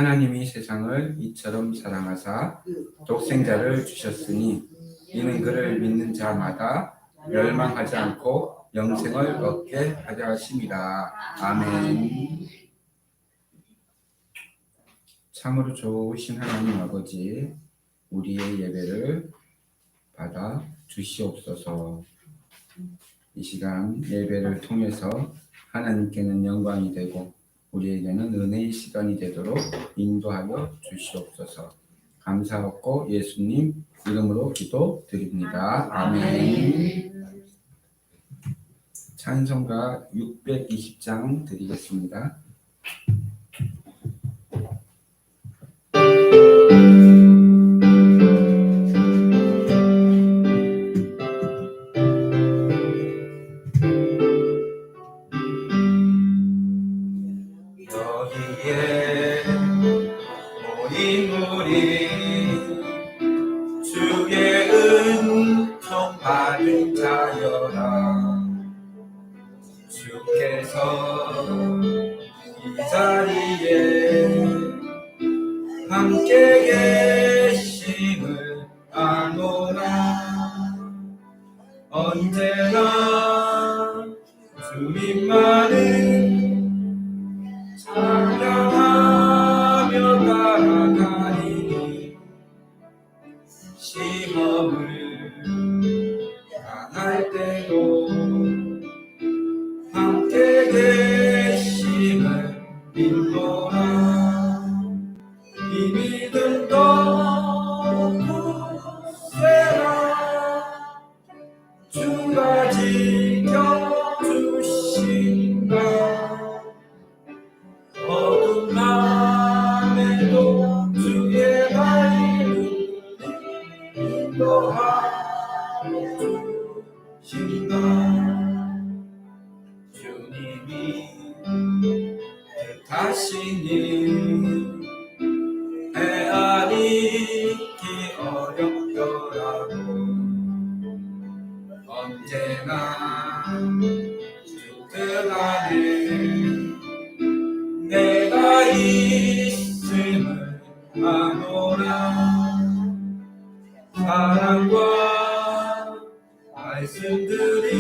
하나님이 세상을 이처럼 사랑하사 독생자를 주셨으니 이는 그를 믿는 자마다 멸망하지 않고 영생을 얻게 하려 하심이라. 아멘. 참으로 좋으신 하나님 아버지, 우리의 예배를 받아 주시옵소서. 이 시간 예배를 통해서 하나님께는 영광이 되고 우리에게는 은혜의 시간이 되도록 인도하여 주시옵소서. 감사하고 예수님 이름으로 기도드립니다. 아멘. 찬송가 620장 드리겠습니다. 여기에 모인 우리 주의 은총 받은 자여라. 주께서 이 자리에 함께 계심을 아노라. 언제나 주님만은 찬양하며 따라가니 시험을 당할 때도 함께 계심을 믿노라. 이 믿음도 굳세라. 주가 지켜주신다. 어두운 밤에도 주의 밝은 인도하여 주신다. 주님이 뜻하시니 헤아리기 어렵더라도 언제나 주 뜻 안에 내가 있음을 아노라. 사랑과 말씀들이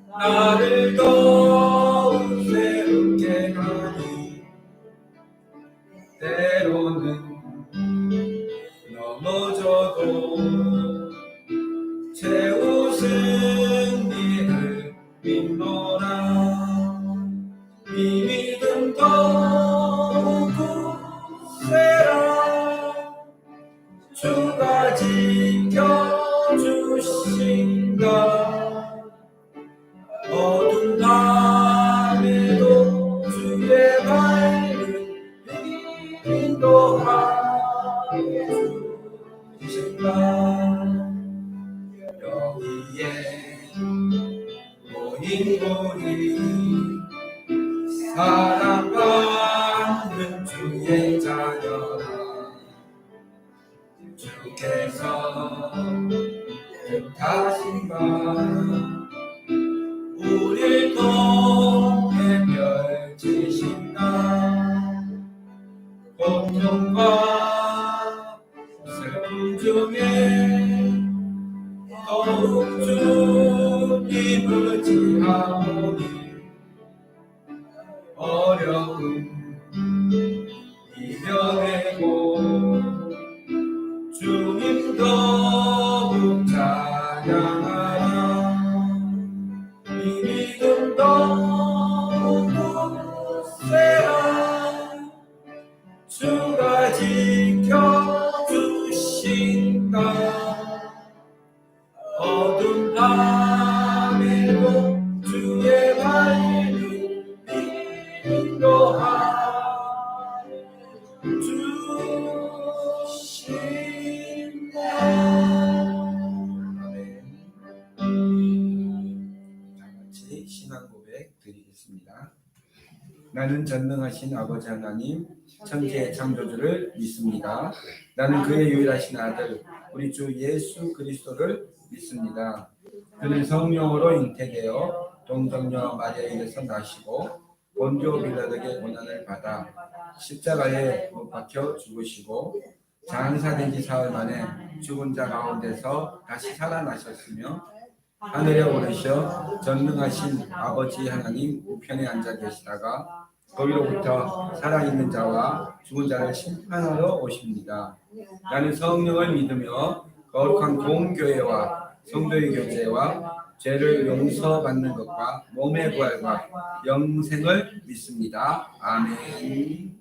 나를 더욱 새롭게 하니 때로는 넘어져도 채우신 이를 믿노라. 이 믿음 더욱 굳세라. 주가 지켜주신다. 어두운 밤에도 주의 밝은 인도하여 주신다. 여기에 모인 우리 사랑받는 주의 자녀라. 주께서 뜻하신 바 우릴 통해 펼치신다. 고통과 슬픔 중에 더욱 주님을 의지하오니 어려움 이겨내고 주님 더욱 찬양하라. 이 믿음 더욱 굳세라. 주가 지켜주신다. 어두운 밤에도 주의 밝은 인도하여 주신다. 아멘. 다 같이 신앙 고백 드리겠습니다. 나는 전능하신 아버지 하나님 천지의 창조주를 믿습니다. 나는 그의 유일하신 아들 우리 주 예수 그리스도를 믿습니다. 그는 성령으로 잉태되어 동정녀 마리아에게서 나시고 본디오 빌라도에게 고난을 받아 십자가에 못 박혀 죽으시고 장사된 지 사흘 만에 죽은 자 가운데서 다시 살아나셨으며 하늘에 오르셔 전능하신 아버지 하나님 우편에 앉아 계시다가 거기로부터 살아있는 자와 죽은 자를 심판하러 오십니다. 나는 성령을 믿으며 거룩한 공교회와 성도의 교제와 죄를 용서받는 것과 몸의 부활과 영생을 믿습니다. 아멘.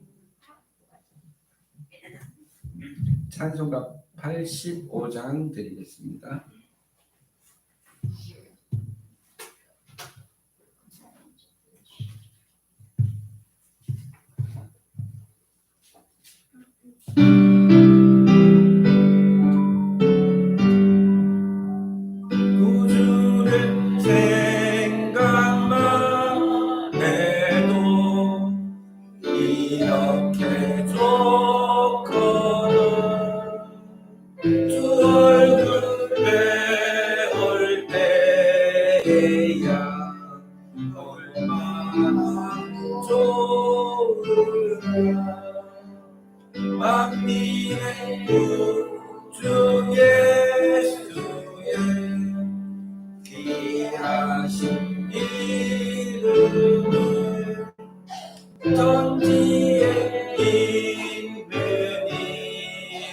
찬송가 85장 드리겠습니다. 구주를 생각만 해도 이렇게 좋거든. 주 얼굴 배울 때야 얼마나 좋을까. 만민의 구주 예수의 귀하신 이름을 전지에 있는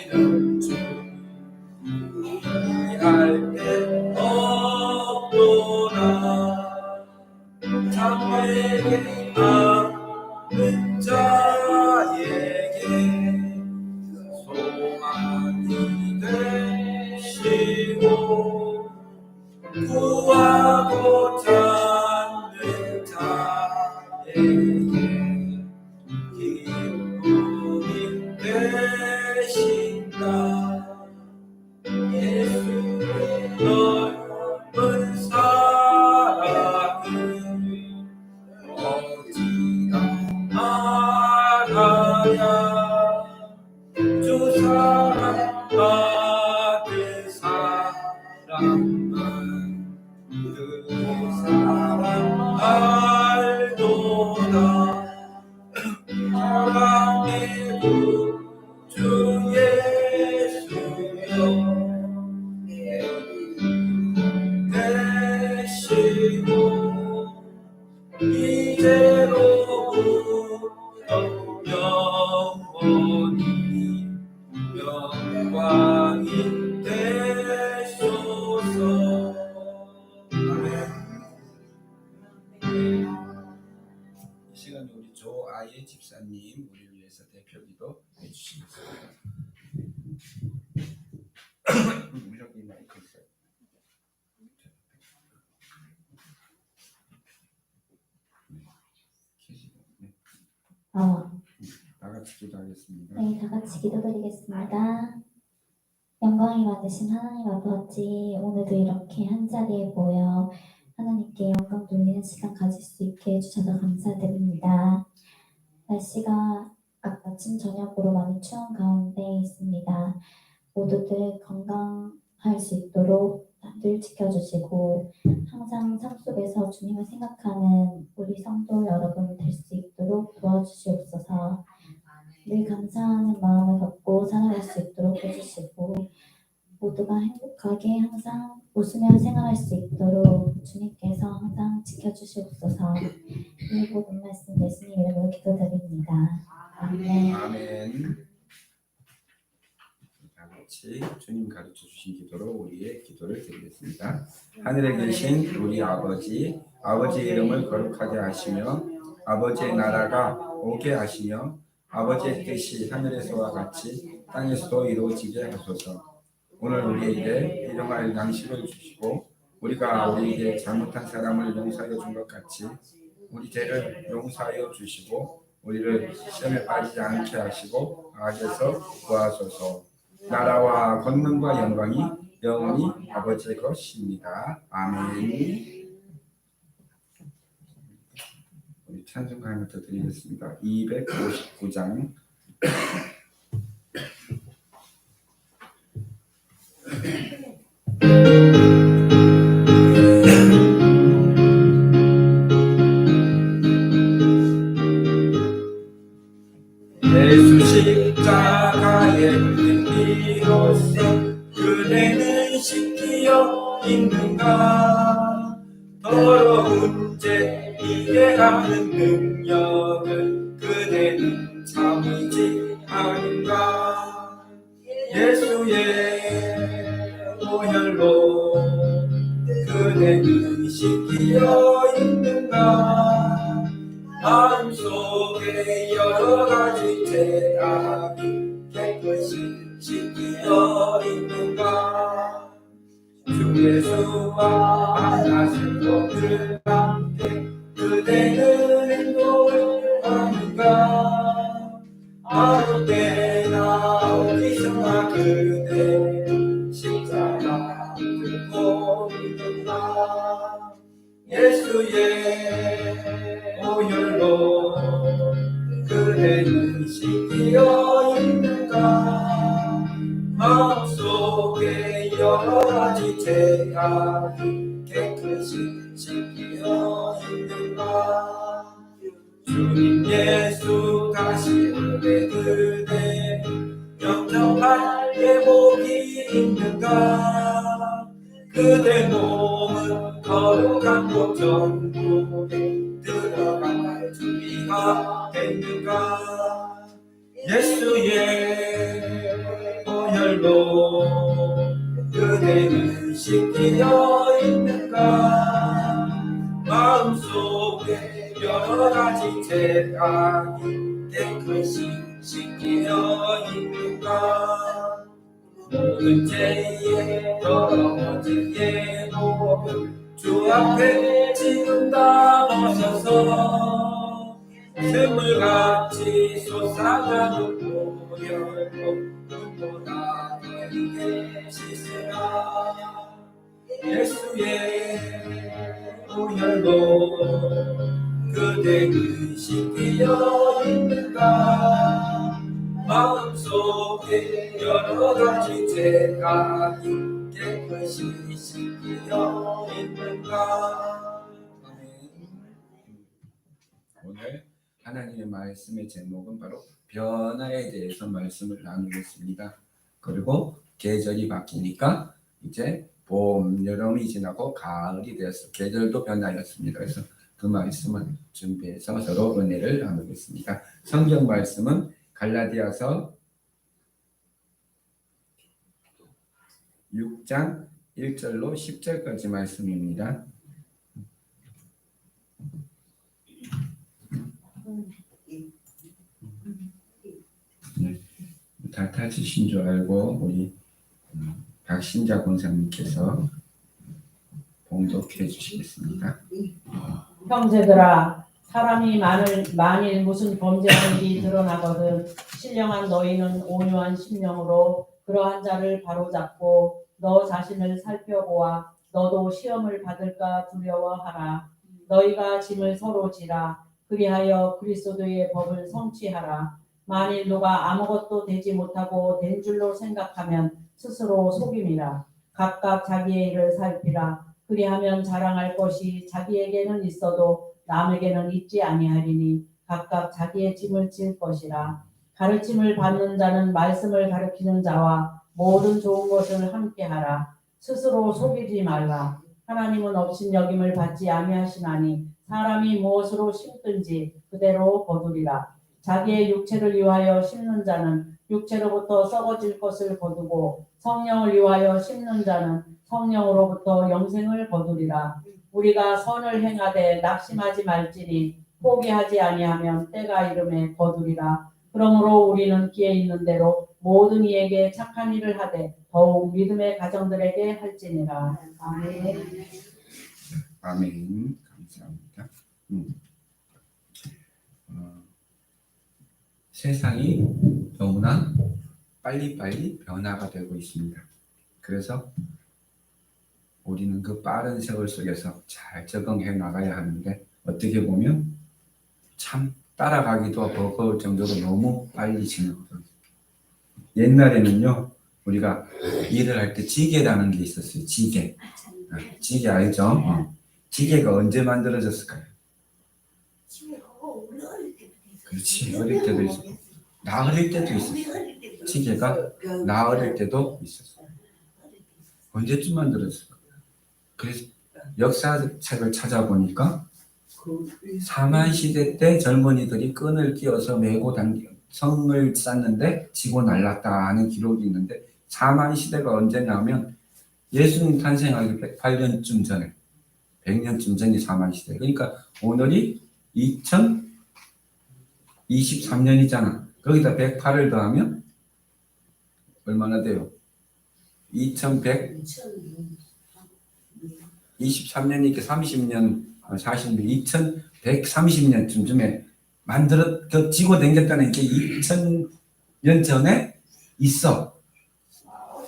이름 중 이해할 데 없도다. 참에게 아는 자에게 소망이 되시고 구하고 찾는 자에게 기쁨이 되신다. 예수의 넓은 사랑을 어찌나 알아야 주 사랑 받은 사람만 그 사랑 알도다. 사랑의 구주 예수여 되시고 이제로부터 영원히 영광이 되소서. 아멘. 이 시간에 우리 조아예 집사님 우리를 위해서 대표 기도 해주시겠습니다. 무조건 이 마이크 있어요. 다 같이 기도하겠습니다. 네, 다 같이 기도드리겠습니다. 영광이 많으신 하나님 아버지, 오늘도 이렇게 한자리에 모여 하나님께 영광 돌리는 시간 가질 수 있게 해주셔서 감사드립니다. 날씨가 아침 저녁으로 많이 추운 가운데 있습니다. 모두들 건강할 수 있도록 늘 지켜주시고 항상 삶 속에서 주님을 생각하는 우리 성도 여러분 될 수 있도록 도와주시옵소서. 늘 감사하는 마음을 갖고 살아갈 수 있도록 해주시고 모두가 행복하게 항상 웃으며 생활할 수 있도록 주님께서 항상 지켜주시옵소서. 이 모든 말씀 예수님 이름으로 기도드립니다. 아멘. 아멘. 다 같이 주님 가르쳐 주신 기도로 우리의 기도를 드리겠습니다. 하늘에 계신 우리 아버지, 아버지의 이름을 거룩하게 하시며 아버지의 나라가 오게 하시며 아버지의 뜻이 하늘에서와 같이 땅에서도 이루어지게 하소서. 오늘 우리에게 일용할 양식을 주시고 우리가 우리에게 잘못한 사람을 용서하여 준 것 같이 우리 죄를 용서하여 주시고 우리를 시험에 빠지지 않게 하시고 악에서 구하소서. 나라와 권능과 영광이 영원히 아버지의 것입니다. 아멘. 우리 찬송가 하나 더 드리겠습니다. 259장 예수 십자가에 흘린 피로써 그대는 씻기어 있는가? 더러운 죄 이해하는 능력을 그대는 참지 않은가? 예수의 보혈로 그대는 씻기어 있는가? 마음속에 여러 가지 죄악이 깨끗이 씻기어 있는가? 주 예수와 만나신 것들 함께 그대는 행복을 하는가? 아무 때나 어디서나 그대 십자가 들고 있는가? 예수의 보혈로 그대는 씻기어 있는가? 마음속에 여러 가지 죄악이 깨끗이 씻기어 있는가? 주님 예수 다시 올때 그대 영접할 예복이 있는가? 그대 몸은 거룩한 곳 전국에 들어갈 준비가 됐는가? 예수의 보혈로 그대는 씻기어 있는가? 마음속에 여러 가지 죄악이 깨끗이 씻기어 있는가? 모든 죄의 더러운 죄의 목을 주 앞에 지금 다 벗어서 샘물같이 솟아나는 보혈로 눈보다 더리게 씻으라. 예수의 보혈로 그대는 씻기어 있는가? 마음속에 여러 가지 죄악이 깨끗이 씻기어 있는가? 오늘 하나님의 말씀의 제목은 바로 변화에 대해서 말씀을 나누겠습니다. 그리고 계절이 바뀌니까 이제 봄, 여름이 지나고 가을이 되어서 계절도 변화였습니다. 그래서 그 말씀을 준비해서 서로 은혜를 나누겠습니다. 성경 말씀은 갈라디아서 6장 1절로 10절까지 말씀입니다. 네, 다 찾으신 줄 알고 우리 박신자 권사님께서 봉독해 주시겠습니다. 형제들아, 사람이 만일 무슨 범죄하는 일이 드러나거든 신령한 너희는 온유한 심령으로 그러한 자를 바로잡고 너 자신을 살펴보아 너도 시험을 받을까 두려워하라. 너희가 짐을 서로 지라. 그리하여 그리스도의 법을 성취하라. 만일 누가 아무것도 되지 못하고 된 줄로 생각하면 스스로 속임이라. 각각 자기의 일을 살피라. 그리하면 자랑할 것이 자기에게는 있어도 남에게는 있지 아니하리니 각각 자기의 짐을 질 것이라. 가르침을 받는 자는 말씀을 가르치는 자와 모든 좋은 것을 함께하라. 스스로 속이지 말라. 하나님은 업신여김을 받지 아니하시나니 사람이 무엇으로 심든지 그대로 거두리라. 자기의 육체를 위하여 심는 자는 육체로부터 썩어질 것을 거두고 성령을 위하여 심는 자는 성령으로부터 영생을 거두리라. 우리가 선을 행하되 낙심하지 말지니 포기하지 아니하면 때가 이름에 거두리라. 그러므로 우리는 기회 있는 대로 모든 이에게 착한 일을 하되 더욱 믿음의 가정들에게 할지니라. 아멘. 아멘. 감사합니다. 세상이 너무나 빨리빨리 변화가 되고 있습니다. 그래서 우리는 그 빠른 세월 속에서 잘 적응해 나가야 하는데 어떻게 보면 참 따라가기도 버거울 정도로 너무 빨리 지나거든요. 옛날에는요 우리가 일을 할 때 지게라는 게 있었어요. 지게. 지게 알죠? 지게가 언제 만들어졌을까요? 그렇지, 어릴 때도 있었고 나 어릴 때도 있었어. 지게가 나 어릴 때도 있었어. 언제쯤 만들었을까? 그래서 역사책을 찾아보니까 사만시대 때 젊은이들이 끈을 끼워서 메고 당겨 성을 쌓는데 지고 날랐다 하는 기록이 있는데 사만시대가 언제냐면 예수님 탄생하기 108년쯤 전에 100년쯤 전이 사만시대. 그러니까 오늘이 2023년이잖아. 거기다 108을 더하면 얼마나 돼요? 2123년이니까 30년, 40년, 2130년쯤에 지고 댕겼다는 게 2000년 전에 있어.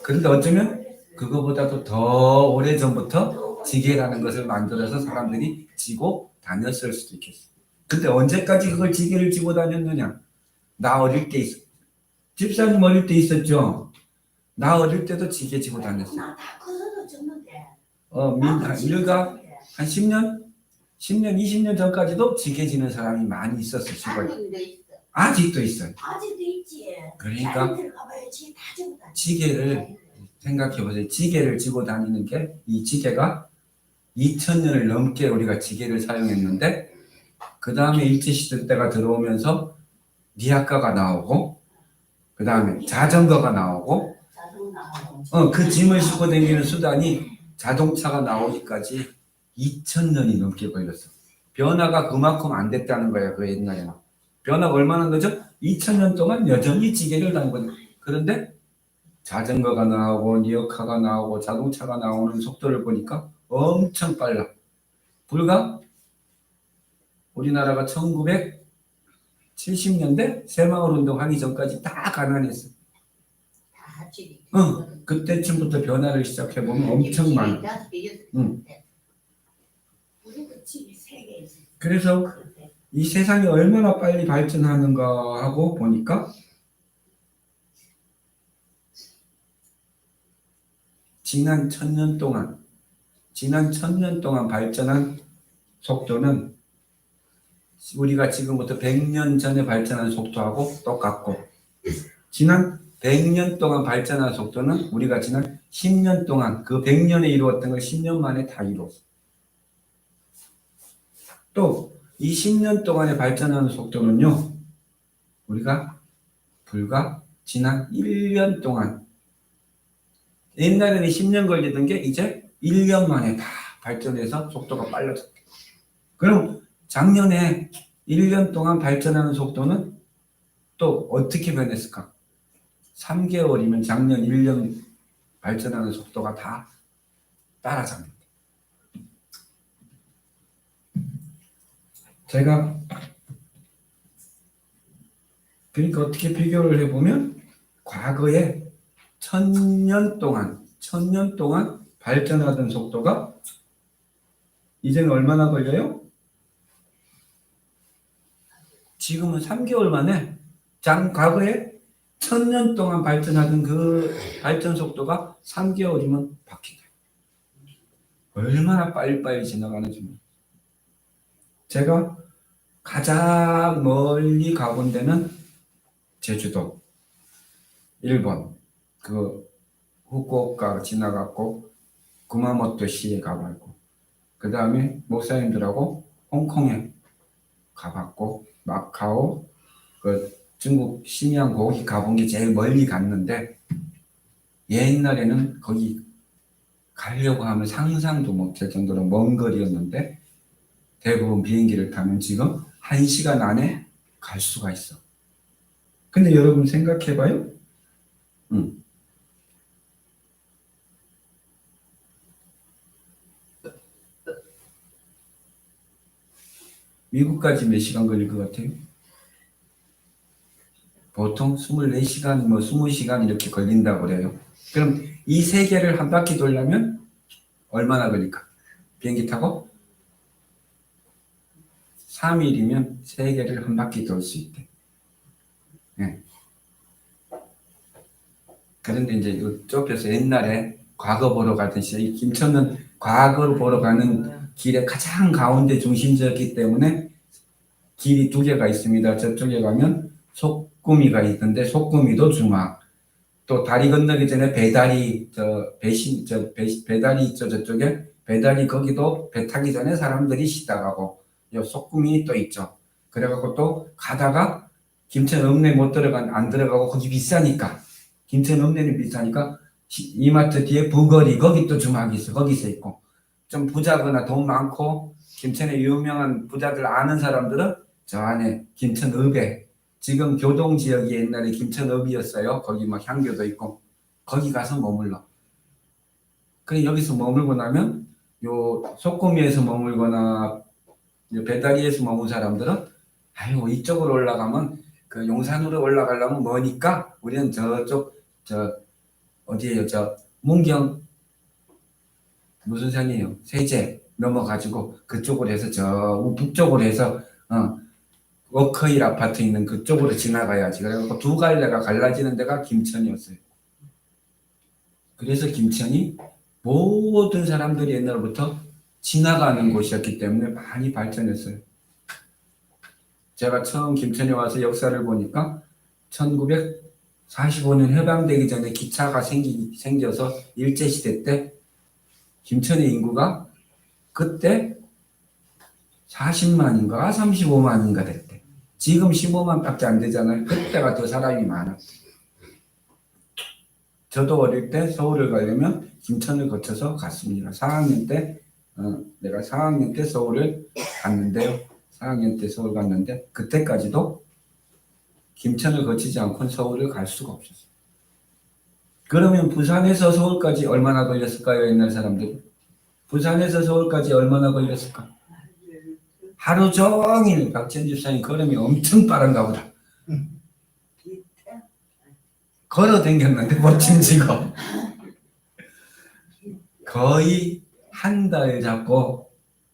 그런데 어쩌면 그거보다도 더 오래전부터 지게라는 것을 만들어서 사람들이 지고 다녔을 수도 있겠어. 근데 언제까지 그걸 지게를 지고 다녔느냐? 나 어릴 때 있어. 집사님 어릴 때 있었죠? 나 어릴 때도 지게 지고 다녔어. 우리가 한 10년, 20년 전까지도 지게 지는 사람이 많이 있었어. 시골에. 아직도 있어요. 아직도 있지. 그러니까 가봐야지 다 지고 다니. 지게를 생각해보세요. 지게를 지고 다니는 게 이 지게가 2000년을 넘게 우리가 지게를 사용했는데 그 다음에 일제시대 때가 들어오면서 리아카가 나오고 그 다음에 자전거가 나오고 그 짐을 싣고 다니는 수단이 자동차가 나오기까지 2000년이 넘게 걸렸어. 변화가 그만큼 안 됐다는 거야. 그 옛날에는. 변화가 얼마나 늦어? 2000년 동안 여전히 지게를 다는 거야. 그런데 자전거가 나오고 리어카가 나오고 자동차가 나오는 속도를 보니까 엄청 빨라. 불과 우리나라가 1970년대 새마을운동 하기 전까지 다 가난했어. 다 지기. 그때쯤부터 변화를 시작해보면 엄청 많아. 우리도 집이 세 개 있어. 그래서 이 세상이 얼마나 빨리 발전하는가 하고 보니까 지난 1000년 동안 발전한 속도는 우리가 지금부터 100년 전에 발전한 속도하고 똑같고 지난 100년 동안 발전한 속도는 우리가 지난 10년 동안 그 100년에 이루었던 걸 10년 만에 다 이루었어. 또 이 10년 동안에 발전하는 속도는요. 우리가 불과 지난 1년 동안 옛날에는 10년 걸리던 게 이제 1년 만에 다 발전해서 속도가 빨라졌대. 그럼 작년에 1년 동안 발전하는 속도는 또 어떻게 변했을까? 3개월이면 작년 1년 발전하는 속도가 다 따라잡는다. 제가 그러니까 어떻게 비교를 해보면 과거에 1000년 동안 발전하던 속도가 이제는 얼마나 걸려요? 지금은 3개월 만에 과거에 1000년 동안 발전하던 그 발전 속도가 3개월이면 바뀐다. 얼마나 빨리빨리 지나가는지. 제가 가장 멀리 가본 데는 제주도, 일본, 후쿠오카 지나갔고 구마모토시에 가봤고 그 다음에 목사님들하고 홍콩에 가봤고 마카오, 중국 심양 거기 가본 게 제일 멀리 갔는데 옛날에는 거기 가려고 하면 상상도 못할 정도로 먼 거리였는데 대부분 비행기를 타면 지금 1시간 안에 갈 수가 있어. 근데 여러분 생각해봐요. 미국까지 몇 시간 걸릴 것 같아요? 보통 24시간, 20시간 이렇게 걸린다고 그래요. 그럼 이 세계를 한 바퀴 돌려면 얼마나 걸릴까? 비행기 타고? 3일이면 세계를 한 바퀴 돌 수 있대. 네. 그런데 이제 좁혀서 옛날에 과거 보러 가던 시절, 김천은 과거를 보러 가는 길의 가장 가운데 중심지였기 때문에 길이 두 개가 있습니다. 저쪽에 가면 속구미가 있는데 속구미도 주막. 또 다리 건너기 전에 배다리 배다리 있죠 저쪽에 배다리 거기도 배 타기 전에 사람들이 쉬다 가고 요 속구미 또 있죠. 그래갖고 또 가다가 김천 읍내 안 들어가고 거기 비싸니까 김천 읍내는 비싸니까 이마트 뒤에 부거리 거기 또 주막이 있어 거기서 있고 좀 부자거나 돈 많고 김천에 유명한 부자들 아는 사람들은 저 안에 김천읍에 지금 교동지역이 옛날에 김천읍이었어요. 거기 막 향교도 있고 거기 가서 머물러. 그래 여기서 머물고 나면 요 속구미에서 머물거나 요 배다리에서 머문 사람들은 아유 이쪽으로 올라가면 그 용산으로 올라가려면 머니까 우리는 저쪽 어디에요 저 문경 무슨 산이에요 세제 넘어가지고 그쪽으로 해서 저 북쪽으로 해서 워커힐 아파트 있는 그쪽으로 지나가야지. 그래서 두 갈래가 갈라지는 데가 김천이었어요. 그래서 김천이 모든 사람들이 옛날부터 지나가는 곳이었기 때문에 많이 발전했어요. 제가 처음 김천에 와서 역사를 보니까 1945년 해방되기 전에 기차가 생겨서 일제시대 때 김천의 인구가 그때 40만인가 35만인가 됐대. 지금 15만밖에 안 되잖아요. 그때가 더 사람이 많아. 저도 어릴 때 서울을 가려면 김천을 거쳐서 갔습니다. 4학년 때 내가 4학년 때 서울을 갔는데요. 4학년 때 서울 갔는데 그때까지도 김천을 거치지 않고는 서울을 갈 수가 없었어요. 그러면 부산에서 서울까지 얼마나 걸렸을까요? 옛날 사람들이. 부산에서 서울까지 얼마나 걸렸을까? 하루 종일 박천 집사님 걸음이 엄청 빠른가 보다. 걸어 댕겼는데 멋진 직업. 거의 한 달 잡고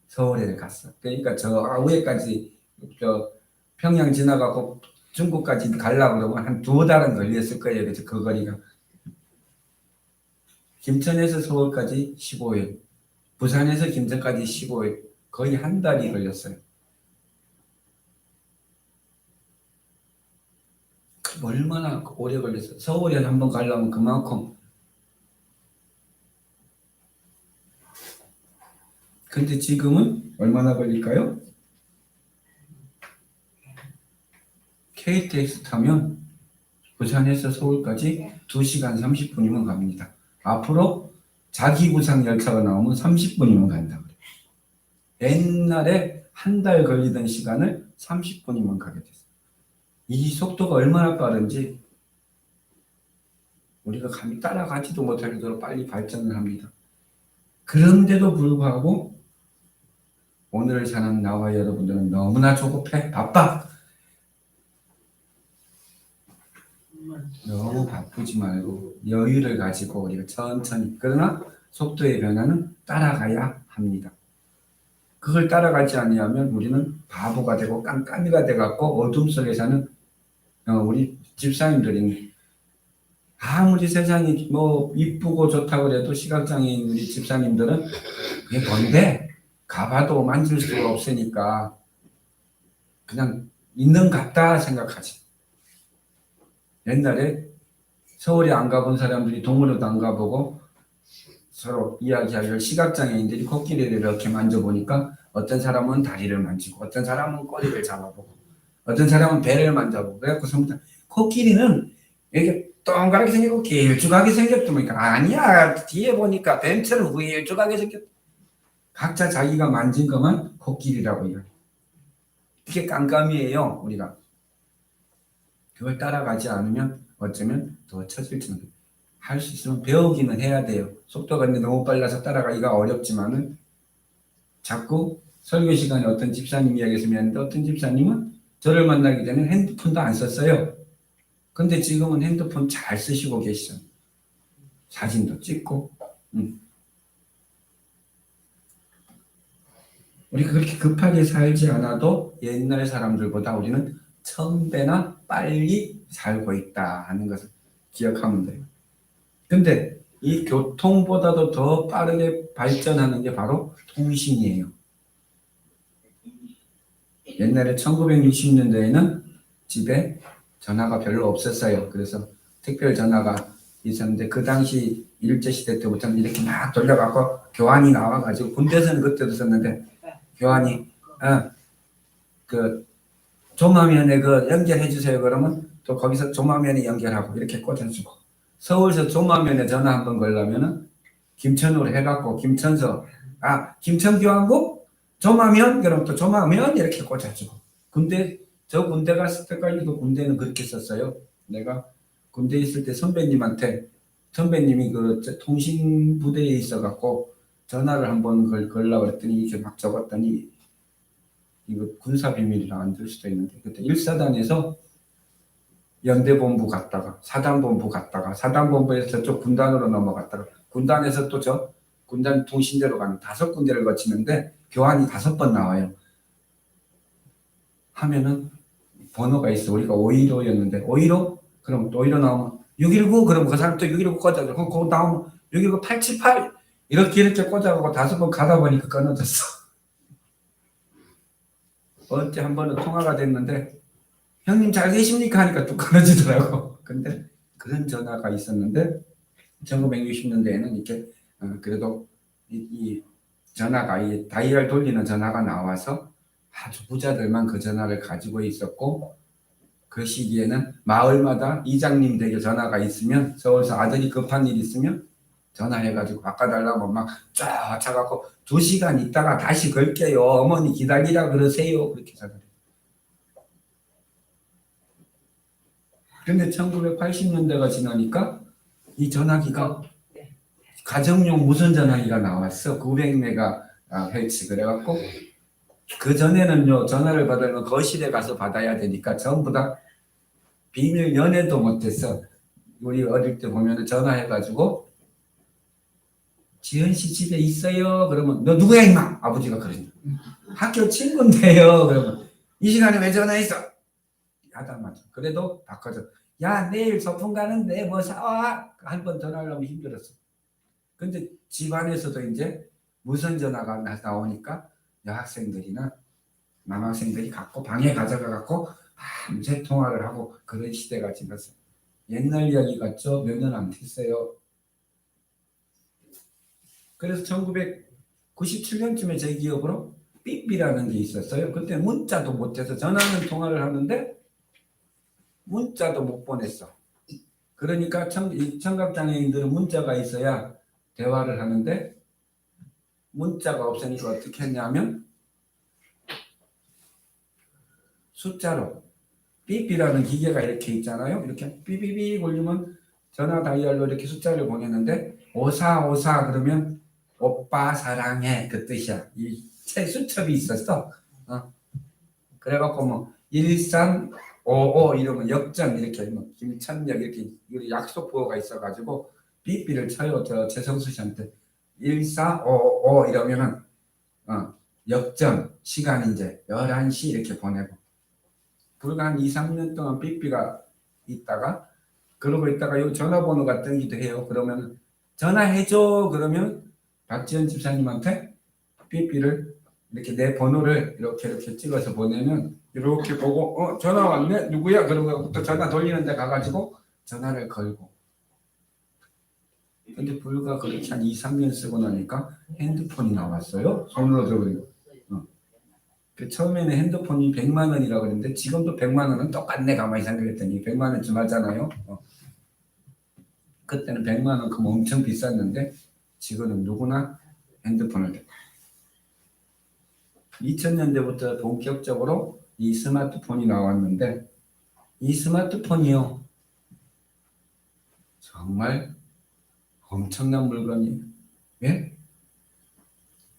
서울에 갔어. 그러니까 저 위에까지 평양 지나가고 중국까지 가려고 그러면 한 2달은 걸렸을 거예요. 그래서 그 거리가. 김천에서 서울까지 15일, 부산에서 김천까지 15일, 거의 한 달이 걸렸어요. 얼마나 오래 걸렸어요. 서울에 한번 가려면 그만큼. 근데 지금은 얼마나 걸릴까요? KTX 타면 부산에서 서울까지 2시간 30분이면 갑니다. 앞으로 자기구상 열차가 나오면 30분이면 간다 그래요. 옛날에 한 달 걸리던 시간을 30분이면 가게 됐어요. 이 속도가 얼마나 빠른지 우리가 감히 따라가지도 못할 정도로 빨리 발전을 합니다. 그런데도 불구하고 오늘 사는 나와 여러분들은 너무나 조급해, 바빠. 너무 바쁘지 말고 여유를 가지고 우리가 천천히, 그러나 속도의 변화는 따라가야 합니다. 그걸 따라가지 않으면 우리는 바보가 되고 깜깜이가 돼갖고 어둠 속에 사는 우리 집사님들이, 아무리 세상이 뭐 이쁘고 좋다고 해도 시각장애인 우리 집사님들은 그게 뭔데 가봐도 만질 수가 없으니까 그냥 있는 것 같다 생각하지. 옛날에 서울에 안 가본 사람들이 동물원도 안 가보고 서로 이야기하기를 시각장애인들이 코끼리를 이렇게 만져보니까 어떤 사람은 다리를 만지고 어떤 사람은 꼬리를 잡아보고 어떤 사람은 배를 만져보고, 그래갖고 코끼리는 이렇게 동그랗게 생기고 길쭉하게 생겼더니까 아니야, 뒤에 보니까 뱀처럼 길쭉하게 생겼다. 각자 자기가 만진 것만 코끼리라고 해요. 그게 깜깜이에요. 우리가 그걸 따라가지 않으면 어쩌면 더 처질 정도. 할 수 있으면 배우기는 해야 돼요. 속도가 너무 빨라서 따라가기가 어렵지만은 자꾸 설교 시간에 어떤 집사님 이야기에서 했는데 어떤 집사님은 저를 만나기 전에 핸드폰도 안 썼어요. 근데 지금은 핸드폰 잘 쓰시고 계시죠. 사진도 찍고. 우리가 그렇게 급하게 살지 않아도 옛날 사람들보다 우리는 1000배나 빨리 살고 있다 하는 것을 기억하면 돼요. 근데 이 교통보다도 더 빠르게 발전하는 게 바로 통신이에요. 옛날에 1960년대에는 집에 전화가 별로 없었어요. 그래서 특별 전화가 있었는데 그 당시 일제시대 때부터는 이렇게 막 돌려갖고 교환이 나와가지고 군대에서는 그때도 썼는데 교환이 그 조마면에 그 연결해 주세요 그러면 또 거기서 조마면에 연결하고 이렇게 꽂아주고 서울서 조마면에 전화 한번 걸려면은 김천으로 해갖고 김천서 김천교환국 조마면 그럼 또 조마면 이렇게 꽂아주고 군대 저 군대 갔을 때까지도 군대는 그렇게 썼어요. 내가 군대 있을 때 선배님한테 선배님이 그 통신 부대에 있어갖고 전화를 한번 걸려고 그랬더니 이렇게 막 적었더니 이거 군사 비밀이라 안 될 수도 있는데 그때 1사단에서 연대본부 갔다가 사단본부 갔다가 사단본부에서 저쪽 군단으로 넘어갔다가 군단에서 또 저 군단 통신대로 가는 5군데를 거치는데 교환이 5번 나와요. 하면은 번호가 있어. 우리가 515였는데 515? 그럼 또 515 나오면 619 그럼 그 사람 또 619 꽂아줘. 그럼 그거 나오면 619 878 이렇게 꽂아가고 5번 가다 보니까 끊어졌어. 어째 한 번은 통화가 됐는데 형님 잘 계십니까 하니까 또 끊어지더라고. 근데 그런 전화가 있었는데 1960년대에는 이렇게 그래도 이 전화가 이 다이얼 돌리는 전화가 나와서 아주 부자들만 그 전화를 가지고 있었고 그 시기에는 마을마다 이장님 댁에 전화가 있으면 서울서 아들이 급한 일 있으면 전화해가지고 바꿔달라고 막 쫙 차갖고 2시간 있다가 다시 걸게요. 어머니 기다리라 그러세요. 그렇게 전화를. 그런데 1980년대가 지나니까 이 전화기가 가정용 무선 전화기가 나왔어. 900메가헤르츠 그래갖고 그 전에는요 전화를 받으면 거실에 가서 받아야 되니까 전부 다 비밀 연애도 못했어. 우리 어릴 때 보면은 전화해가지고 지은 씨 집에 있어요. 그러면 너 누구야 임마? 아버지가 그러니 학교 친구인데요. 그러면 이 시간에 왜 전화했어? 하다마자 그래도 바꿔줘. 야 내일 소풍 가는데 뭐 사와? 한 번 전화하려면 힘들었어. 근데 집안에서도 이제 무선 전화가 나오니까 여학생들이나 남학생들이 갖고 방에 가져가 갖고 밤새 통화를 하고 그런 시대가 지났어. 옛날 이야기 같죠? 몇 년 안 됐어요. 그래서 1997년쯤에 제 기억으로 삐삐라는 게 있었어요. 그때 문자도 못해서 전화는 통화를 하는데 문자도 못 보냈어. 그러니까 청각장애인들은 문자가 있어야 대화를 하는데 문자가 없으니까 어떻게 했냐면 숫자로 삐삐라는 기계가 이렇게 있잖아요. 이렇게 삐삐삐 울리면 전화 다이얼로 이렇게 숫자를 보냈는데 5454 그러면 오빠 사랑해 그 뜻이야. 이 수첩이 있었어. 그래갖고 뭐 1355 이러면 역전 이렇게 뭐 김천역 이렇게 약속 부호가 있어가지고 삐삐를 쳐요. 저 최성수 씨한테 1455 이러면은 역전 시간 이제 11시 이렇게 보내고 불과 한 2, 3년 동안 삐삐가 있다가 그러고 있다가 요 전화번호가 뜨기도 해요. 그러면 전화해줘 그러면 박지현 집사님한테 삐삐를 이렇게 내 번호를 이렇게 찍어서 보내면 이렇게 보고 전화 왔네 누구야 그러고 또 전화 돌리는데 가가지고 전화를 걸고 근데 불과 그렇게 한 2, 3년 쓰고 나니까 핸드폰이 나왔어요. 손으로 들고 그 처음에는 핸드폰이 100만 원이라고 그랬는데 지금도 100만 원은 똑같네 가만히 생각했더니 100만 원쯤 하잖아요. 그때는 100만 원 그럼 엄청 비쌌는데 지금은 누구나 핸드폰을 대고 2000년대부터 본격적으로 이 스마트폰이 나왔는데 이 스마트폰이요 정말 엄청난 물건이에요. 예?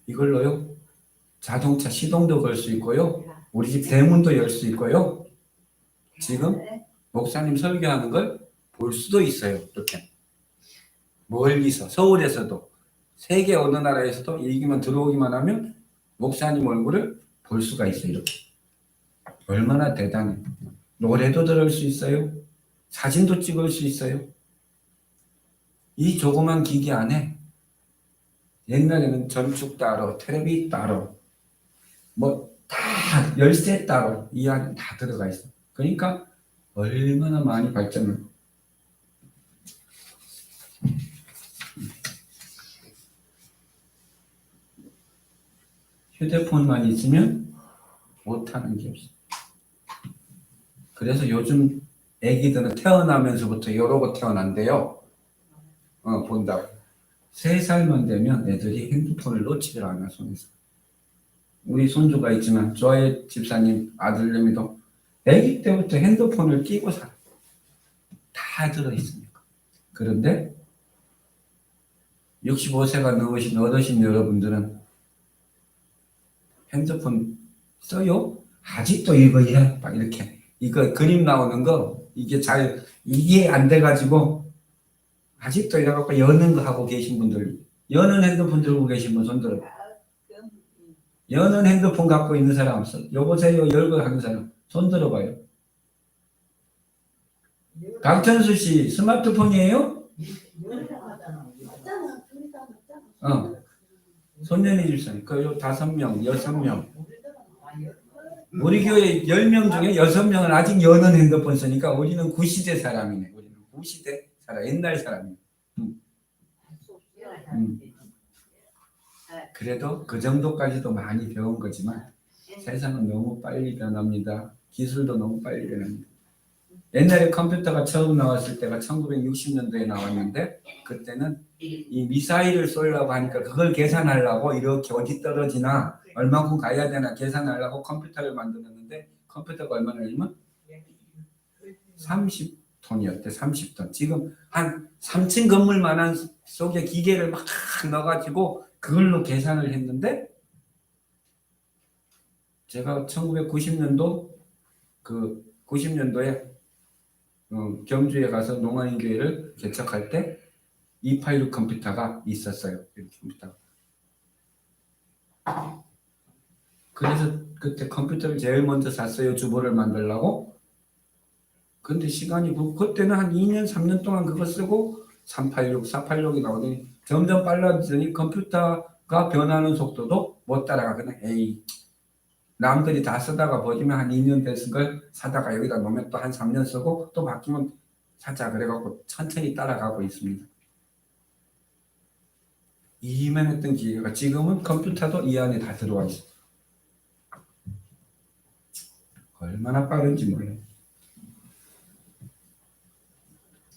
이걸로요 자동차 시동도 걸 수 있고요 우리 집 대문도 열 수 있고요 지금 목사님 설교하는 걸 볼 수도 있어요. 이렇게 멀리서 서울에서도 세계 어느 나라에서도 얘기만 들어오기만 하면 목사님 얼굴을 볼 수가 있어요. 이렇게 얼마나 대단해. 노래도 들을 수 있어요. 사진도 찍을 수 있어요. 이 조그만 기기 안에 옛날에는 전축 따로 텔레비 따로 뭐 다 열쇠 따로 이 안에 다 들어가 있어. 그러니까 얼마나 많이 발전을. 휴대폰만 있으면 못하는 게 없어. 그래서 요즘 애기들은 태어나면서부터 이러고 태어난대요. 본다고. 3살만 되면 애들이 핸드폰을 놓지를 않아, 손에서. 우리 손주가 있지만 저의 집사님 아들내미도 아기 때부터 핸드폰을 끼고 살아. 다 들어있으니까. 그런데 65세가 넘으신 어르신 여러분들은 핸드폰 써요? 아직도 이거 해? 막 이렇게 이거 그림 나오는 거 이게 잘 이게 안 돼가지고 아직도 이래갖고 여는 거 하고 계신 분들, 여는 핸드폰 들고 계신 분 손 들어. 여는 핸드폰 갖고 있는 사람 없어. 여보세요 열고 하는 사람 손 들어봐요. 강천수 씨 스마트폰이에요? 손년이 집사님 그 5명, 6명. 우리 교회 10명 중에 6명은 아직 여는 핸드폰 쓰니까 우리는 구시대 사람이네. 우리는 구시대 사람, 옛날 사람이네. 그래도 그 정도까지도 많이 배운 거지만 세상은 너무 빨리 변합니다. 기술도 너무 빨리 변합니다. 옛날에 컴퓨터가 처음 나왔을 때가 1960년도에 나왔는데 그때는 이 미사일을 쏘려고 하니까 그걸 계산하려고 이렇게 어디 떨어지나 얼마큼 가야 되나 계산하려고 컴퓨터를 만들었는데 컴퓨터가 얼마냐면 30톤이었대. 30톤. 지금 한 3층 건물만한 속에 기계를 막 넣어가지고 그걸로 계산을 했는데 제가 1990년도 그 90년도에 경주에 가서 농안인교회를 개척할 때 286 컴퓨터가 있었어요. 이 컴퓨터가. 그래서 그때 컴퓨터를 제일 먼저 샀어요. 주보를 만들려고. 근데 시간이 그때는 한 2년 3년 동안 그거 쓰고 386, 486이 나오더니 점점 빨라지더니 컴퓨터가 변하는 속도도 못 따라가. 그냥 에이 남들이 다 쓰다가 버리면 한 2년 됐을 걸 사다가 여기다 놓으면 또 한 3년 쓰고 또 바뀌면 사자 그래갖고 천천히 따라가고 있습니다. 이만했던 기계가 지금은 컴퓨터도 이 안에 다 들어와 있어. 얼마나 빠른지 몰라요.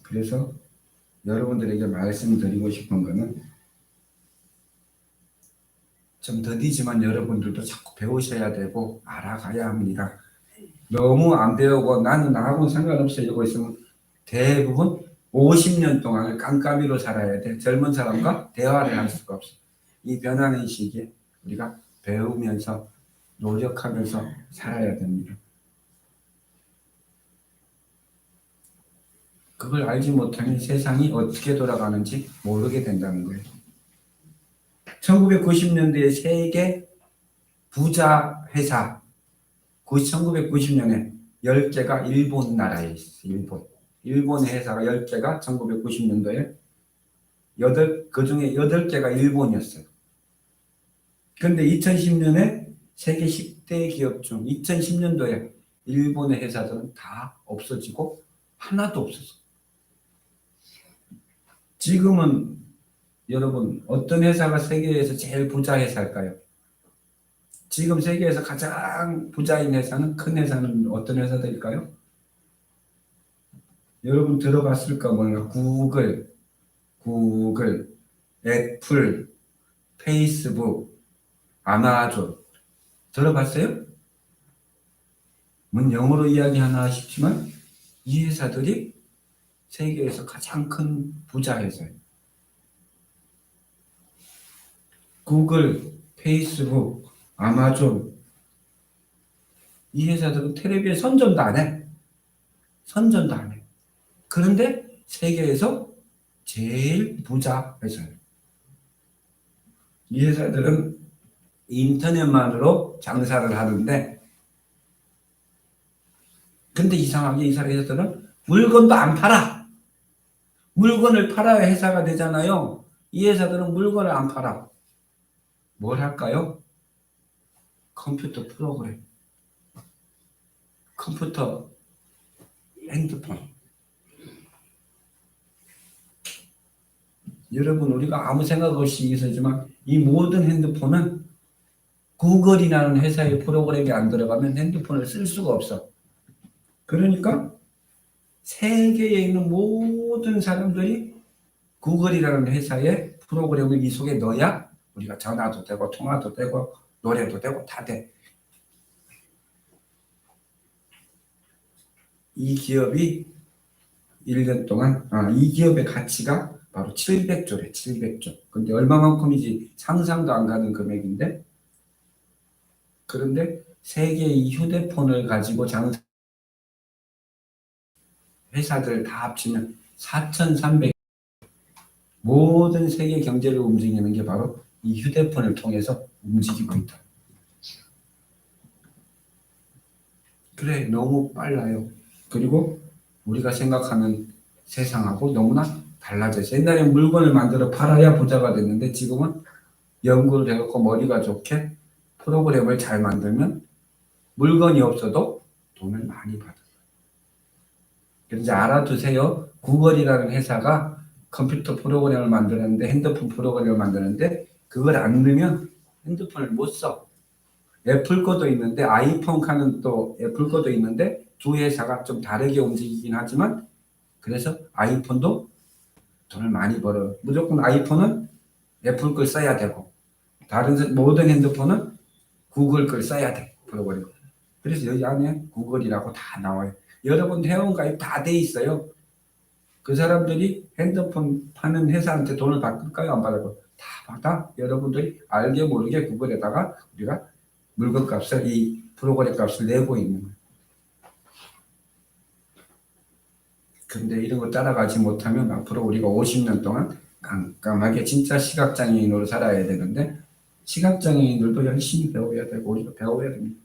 그래서 여러분들에게 말씀드리고 싶은 거는 좀 더디지만 여러분들도 자꾸 배우셔야 되고 알아가야 합니다. 너무 안 배우고 나는 나하고는 상관없어 이러고 있으면 대부분 50년 동안을 깜깜이로 살아야 돼. 젊은 사람과 대화를 할 수가 없어. 이 변하는 시기에 우리가 배우면서 노력하면서 살아야 됩니다. 그걸 알지 못하면 세상이 어떻게 돌아가는지 모르게 된다는 거예요. 1990년대에 세계 부자 회사 1990년에 10개가 일본 나라에 있어요. 일본의 회사가 10개가 1990년도에 그 중에 8개가 일본이었어요. 그런데 2010년에 세계 10대 기업 중 2010년도에 일본의 회사들은 다 없어지고 하나도 없었어요. 지금은 여러분 어떤 회사가 세계에서 제일 부자 회사일까요? 지금 세계에서 가장 부자인 회사는 큰 회사는 어떤 회사들일까요? 여러분 들어봤을까 몰라. 구글, 애플, 페이스북, 아마존 들어봤어요? 문 영어로 이야기하나 싶지만 이 회사들이 세계에서 가장 큰 부자 회사예요. 구글, 페이스북, 아마존 이 회사들은 텔레비에 선전도 안 해. 선전도 안 해. 그런데 세계에서 제일 부자 회사예요. 이 회사들은 인터넷만으로 장사를 하는데 근데 이상하게 이 회사들은 물건도 안 팔아. 물건을 팔아야 회사가 되잖아요. 이 회사들은 물건을 안 팔아. 뭘 할까요? 컴퓨터 프로그램. 컴퓨터 핸드폰. 여러분 우리가 아무 생각 없이 있었지만 이 모든 핸드폰은 구글이라는 회사의 프로그램이 안 들어가면 핸드폰을 쓸 수가 없어. 그러니까 세계에 있는 모든 사람들이 구글이라는 회사의 프로그램을 이 속에 넣어야 우리가 전화도 되고 통화도 되고 노래도 되고 다 돼. 이 기업이 1년 동안 이 기업의 가치가 바로 700조래. 700조. 근데 얼마만큼이지 상상도 안 가는 금액인데, 그런데 세계의 이 휴대폰을 가지고 회사들 다 합치면 4,300. 모든 세계 경제를 움직이는 게 바로 이 휴대폰을 통해서 움직이고 있다. 그래, 너무 빨라요. 그리고 우리가 생각하는 세상하고 너무나 달라져서, 옛날에 물건을 만들어 팔아야 부자가 됐는데 지금은 연구를 해갖고 머리가 좋게 프로그램을 잘 만들면 물건이 없어도 돈을 많이 받아요. 그래서 이제 알아두세요. 구글이라는 회사가 컴퓨터 프로그램을 만드는데, 핸드폰 프로그램을 만드는데 그걸 안 넣으면 핸드폰을 못 써. 애플 거도 있는데, 아이폰 칸은 또 애플 거도 있는데 두 회사가 좀 다르게 움직이긴 하지만, 그래서 아이폰도 돈을 많이 벌어요. 무조건 아이폰은 애플 걸 써야 되고, 다른 모든 핸드폰은 구글 걸 써야 돼, 프로그램. 그래서 여기 안에 구글이라고 다 나와요. 여러분 회원가입 다 돼 있어요. 그 사람들이 핸드폰 파는 회사한테 돈을 받을까요? 안 받을까요? 다 받아. 여러분들이 알게 모르게 구글에다가 우리가 물건 값을, 이 프로그램 값을 내고 있는 거예요. 근데 이런 거 따라가지 못하면 앞으로 우리가 50년 동안 깜깜하게 진짜 시각장애인으로 살아야 되는데, 시각장애인들도 열심히 배워야 되고 우리가 배워야 됩니다.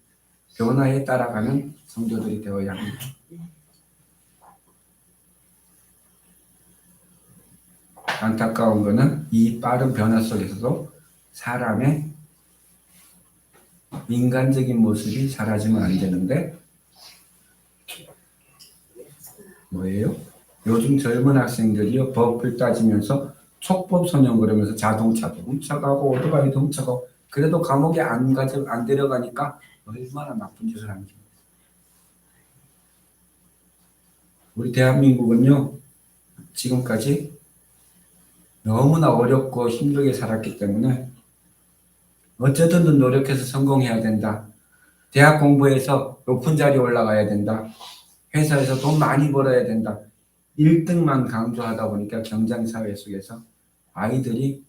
변화에 따라가는 성도들이 되어야 합니다. 안타까운 것은 이 빠른 변화 속에서도 사람의 인간적인 모습이 사라지면 안 되는데, 뭐예요? 요즘 젊은 학생들이요, 법을 따지면서 촉법 소년 그러면서 자동차도 훔쳐가고 오토바이도 훔쳐가고, 그래도 감옥에 안 데려가니까 얼마나 나쁜 짓을 하는지. 우리 대한민국은요, 지금까지 너무나 어렵고 힘들게 살았기 때문에 어쨌든 노력해서 성공해야 된다. 대학 공부해서 높은 자리에 올라가야 된다. 회사에서 돈 많이 벌어야 된다. 1등만 강조하다 보니까 경쟁사회 속에서 아이들이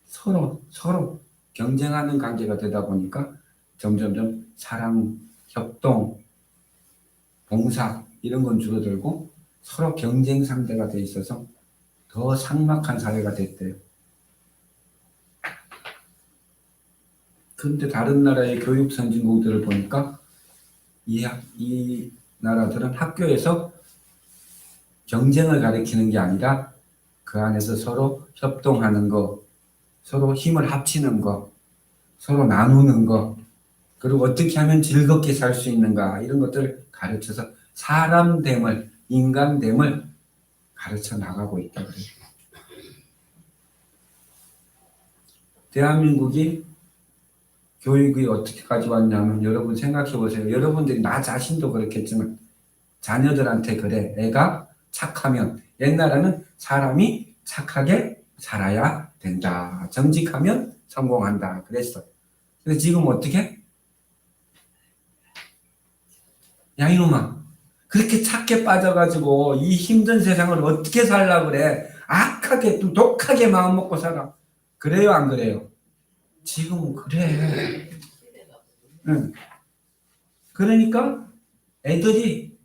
서로 경쟁하는 관계가 되다 보니까 점점점 사랑, 협동, 봉사 이런 건 줄어들고 서로 경쟁 상대가 돼 있어서 더 삭막한 사회가 됐대요. 그런데 다른 나라의 교육 선진국들을 보니까 이 나라들은 학교에서 경쟁을 가리키는 게 아니라 그 안에서 서로 협동하는 거, 서로 힘을 합치는 거, 서로 나누는 거, 그리고 어떻게 하면 즐겁게 살 수 있는가, 이런 것들을 가르쳐서 사람됨을, 인간됨을 가르쳐 나가고 있다 그래요. 대한민국이 교육이 어떻게까지 왔냐면, 여러분 생각해 보세요. 여러분들이, 나 자신도 그렇겠지만 자녀들한테 그래. 애가 착하면, 옛날에는 사람이 착하게 살아야 된다. 정직하면 성공한다. 그랬어. 근데 지금 어떻게? 야 이놈아, 그렇게 착해 빠져가지고 이 힘든 세상을 어떻게 살라 그래? 악하게 또 독하게 마음 먹고 살아. 그래요, 안 그래요? 지금은 그래. 응. 그러니까 애들이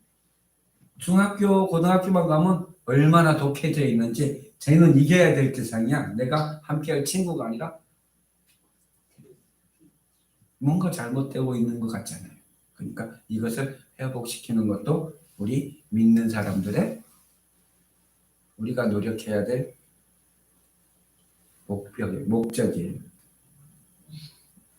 중학교, 고등학교만 가면 얼마나 독해져 있는지, 쟤는 이겨야 될 대상이야. 내가 함께할 친구가 아니라 뭔가 잘못되고 있는 것 같잖아요. 그러니까 이것을 회복시키는 것도 우리 믿는 사람들의, 우리가 노력해야 될 목적이에요.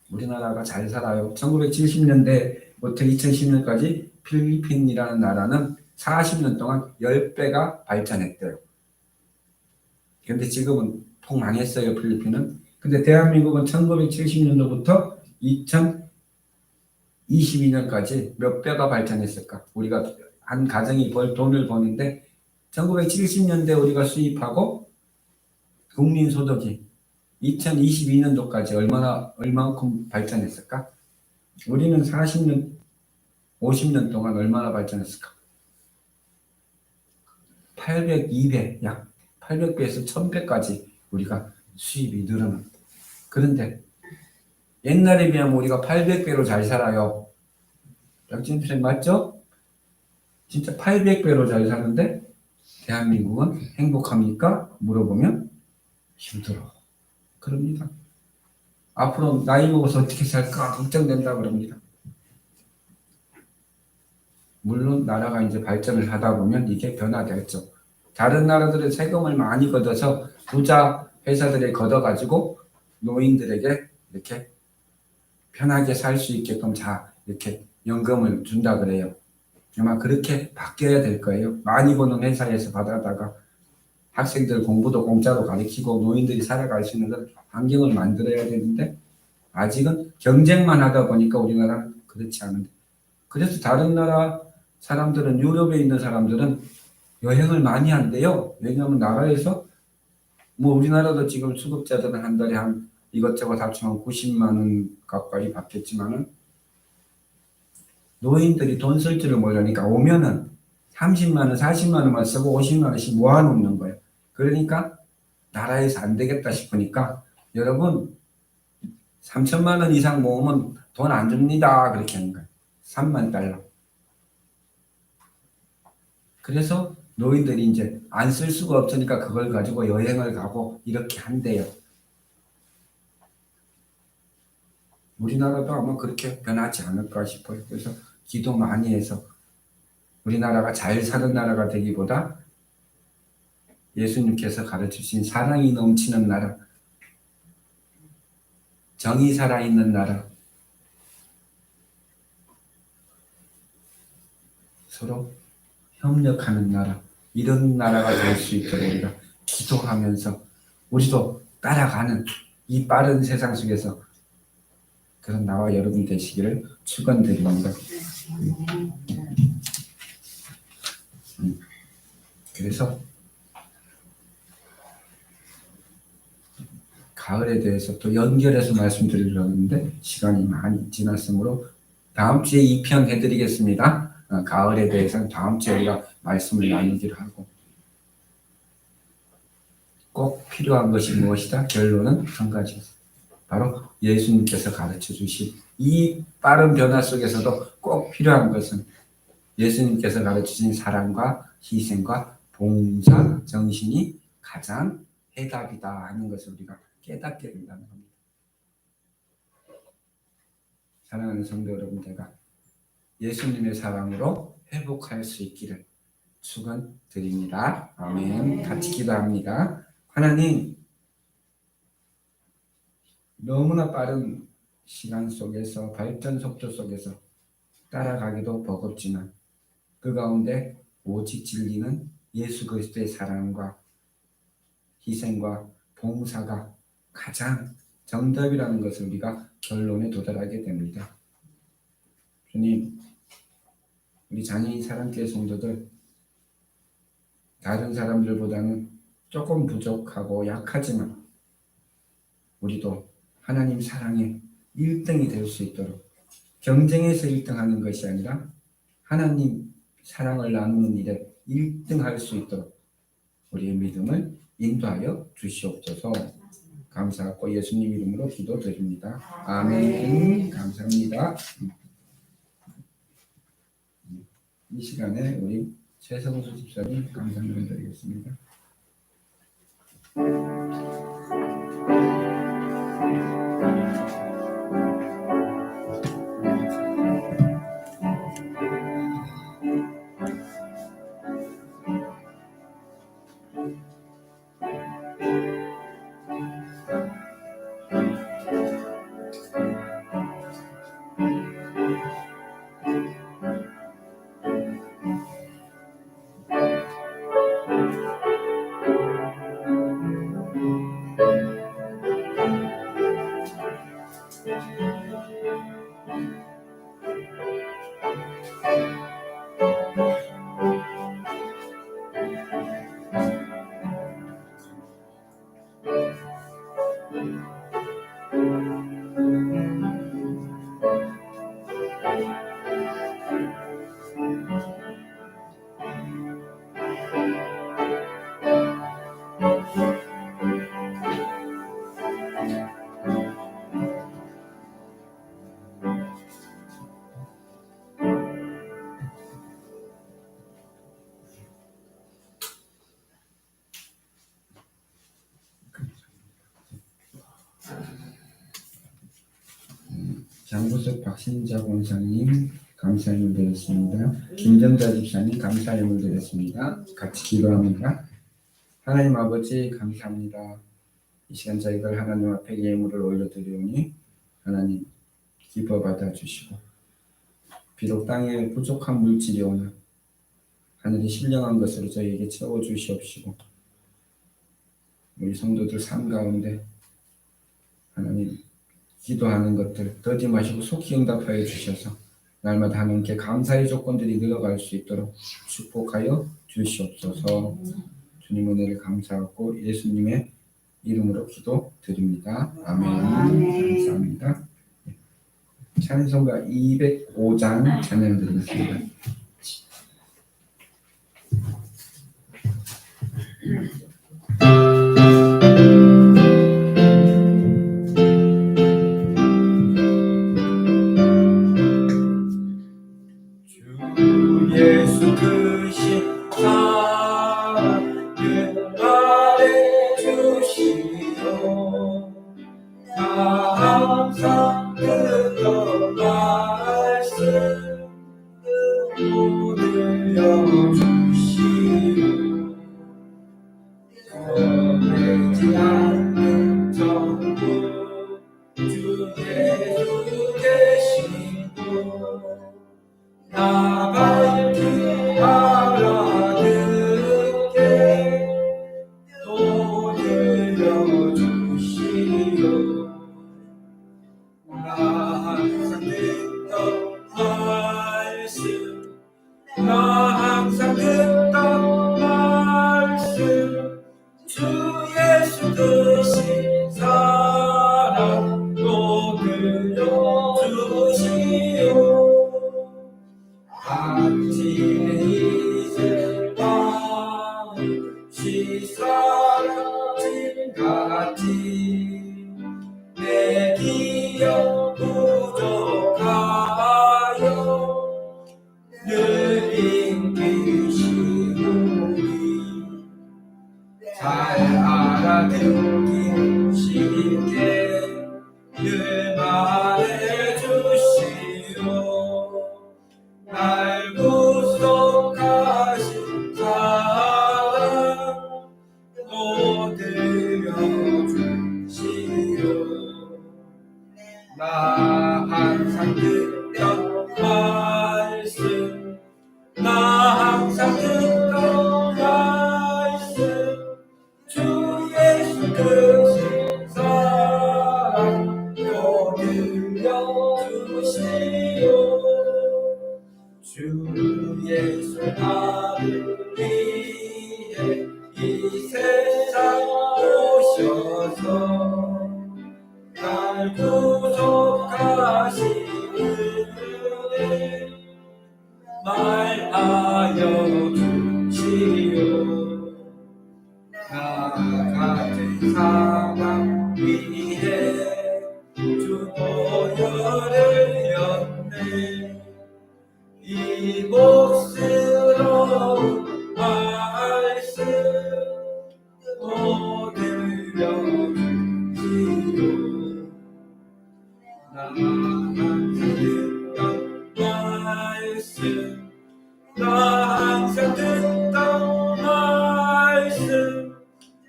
우리나라가 잘 살아요. 1970년대부터 2010년까지 필리핀이라는 나라는 40년 동안 10배가 발전했대요. 근데 지금은 폭망했어요, 필리핀은. 근데 대한민국은 1970년도부터 2022년까지 몇 배가 발전했을까? 우리가 한 가정이 벌 돈을 버는데 1970년대 우리가 수입하고 국민소득이 2022년도까지 얼마만큼 발전했을까? 우리는 40년, 50년 동안 얼마나 발전했을까? 800, 200, 약 800배에서 1000배까지 우리가 수입이 늘어납니다. 그런데 옛날에 비하면 우리가 800배로 잘 살아요. 박진수 맞죠? 진짜 800배로 잘 사는데 대한민국은 행복합니까? 물어보면 힘들어. 그럽니다. 앞으로 나이 먹어서 어떻게 살까 걱정된다 그럽니다. 물론 나라가 이제 발전을 하다 보면 이게 변화되겠죠. 다른 나라들은 세금을 많이 걷어서 부자 회사들에 걷어가지고 노인들에게 이렇게 편하게 살 수 있게끔 이렇게 연금을 준다 그래요. 아마 그렇게 바뀌어야 될 거예요. 많이 버는 회사에서 받아다가 학생들 공부도 공짜로 가르치고 노인들이 살아갈 수 있는 환경을 만들어야 되는데 아직은 경쟁만 하다 보니까 우리나라는 그렇지 않은데 그래서 다른 나라 사람들은 유럽에 있는 사람들은 여행을 많이 한대요. 왜냐하면 나라에서 뭐 우리나라도 지금 수급자들은 한 달에 한 이것저것 합치면 90만 원 가까이 받겠지만은 노인들이 돈 쓸 줄을 모르니까 오면은 30만 원, 40만 원만 쓰고 50만 원씩 모아놓는 거예요. 그러니까 나라에서 안 되겠다 싶으니까 여러분 3천만 원 이상 모으면 돈 안 줍니다. 그렇게 하는 거예요. 3만 달러. 그래서 노인들이 이제 안 쓸 수가 없으니까 그걸 가지고 여행을 가고 이렇게 한대요. 우리나라도 아마 그렇게 변하지 않을까 싶어요. 그래서 기도 많이 해서 우리나라가 잘 사는 나라가 되기보다 예수님께서 가르치신 사랑이 넘치는 나라, 정이 살아있는 나라, 서로 협력하는 나라, 이런 나라가 될 수 있도록 우리가 기도하면서 우리도 따라가는 이 빠른 세상 속에서 그런 나와 여러분 되시기를 축원드립니다. 그래서 가을에 대해서 또 연결해서 말씀드리려고 하는데 시간이 많이 지났으므로 다음 주에 2편 해드리겠습니다. 가을에 대해서는 다음 주에 우리가 말씀을 나누기로 하고 꼭 필요한 것이 무엇이다? 결론은 한 가지. 바로 예수님께서 가르쳐 주신 이 빠른 변화 속에서도 꼭 필요한 것은 예수님께서 가르치신 사랑과 희생과 봉사 정신이 가장 해답이다 하는 것을 우리가 깨닫게 된다는 겁니다. 사랑하는 성도 여러분, 제가 예수님의 사랑으로 회복할 수 있기를 축원드립니다. 아멘. 같이 기도합니다. 하나님, 너무나 빠른 시간 속에서 발전 속도 속에서 따라가기도 버겁지만 그 가운데 오직 진리는 예수 그리스도의 사랑과 희생과 봉사가 가장 정답이라는 것을 우리가 결론에 도달하게 됩니다. 주님, 우리 장애인 사랑교회 성도들 다른 사람들보다는 조금 부족하고 약하지만 우리도 하나님 사랑에 1등이 될 수 있도록 경쟁에서 1등하는 것이 아니라 하나님 사랑을 나누는 일에 1등할 수 있도록 우리의 믿음을 인도하여 주시옵소서. 감사하고 예수님 이름으로 기도드립니다. 아멘. 감사합니다. 이 시간에 우리 최성수 집사님 감사를 드리겠습니다. 장구석 박신자 권사님 감사함을 드렸습니다. 김정자 집사님 감사함을 드렸습니다. 같이 기도합니다. 하나님 아버지 감사합니다. 이 시간 저희들 하나님 앞에 예물을 올려드리오니 하나님 기뻐 받아주시고 비록 땅에 부족한 물질이 오나 하늘이 신령한 것으로 저희에게 채워주시옵시고 우리 성도들 삶 가운데 하나님 기도하는 것들 더디 마시고 속히 응답하여 주셔서 날마다 하나님께 감사의 조건들이 늘어갈 수 있도록 축복하여 주시옵소서. 주님 은혜를 감사하고 예수님의 이름으로 기도드립니다. 아멘. 감사합니다. 찬송가 205장 찬양드리겠습니다. 주 예수 크신 사랑을 말해주시오. 나 항상 듣던 말씀 들려주시오. 변하지 않는 정부 주 예수 계시고 나 밝히 알아듣게 또 들려주시오. 나 항상 듣던 말씀 나 항상 듣던 말씀 주 예수 크신 사랑 또 들려주시오. 아침에 이슬 밤시 사랑짐같이 내 기억 부족하여 늘 인기시오니 잘 알아듣기 쉽게 늘 말해주시오. 날 구속하신 사랑 또 들려주시오. 나 항상 듣던 말씀 나 항상 듣던 말씀 주 예수 크신 사랑 또 들려주시오. 주 예수 나를 위해 이 세상 오셔서 날 구속하신 은혜 말하여 주시오. 나 같은 사람 위해 주 보혈을 였네. 이 복스러운 말씀 또 들려주시오. 나 항상 듣던 말씀 나 항상 듣던 말씀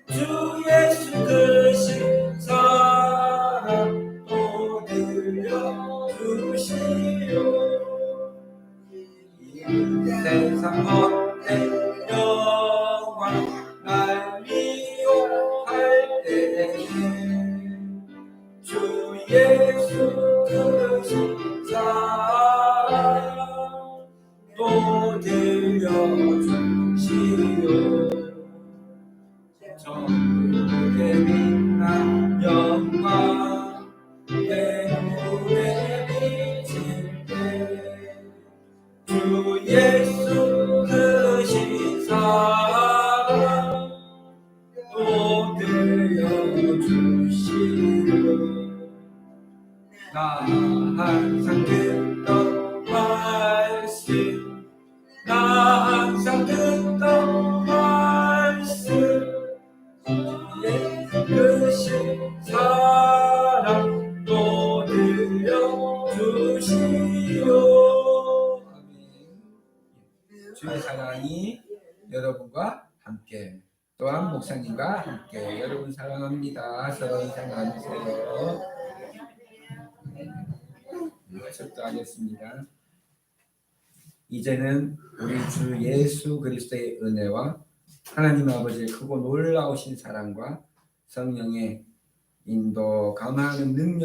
주 예수 크신 사랑 또 들려주시오. 세상 못된 영광 날 미워할 때에 주 예수 크신 사랑 또 들려주시오. 천국의 빛난 영광 내 눈에 비칠 때 주 예수 크신 사랑 또 들려주시오. 나 항상 듣던 말씀 나 항상 듣던 말씀 여러분과 함께 또한 목사님과 함께 여러분 사랑합니다. 서로 인사 나누세요. 축도하겠습니다. 이제는 우리 주 예수 그리스도의 은혜와 하나님 아버지의 크고 놀라우신 사랑과 성령의 인도 감화하는 능력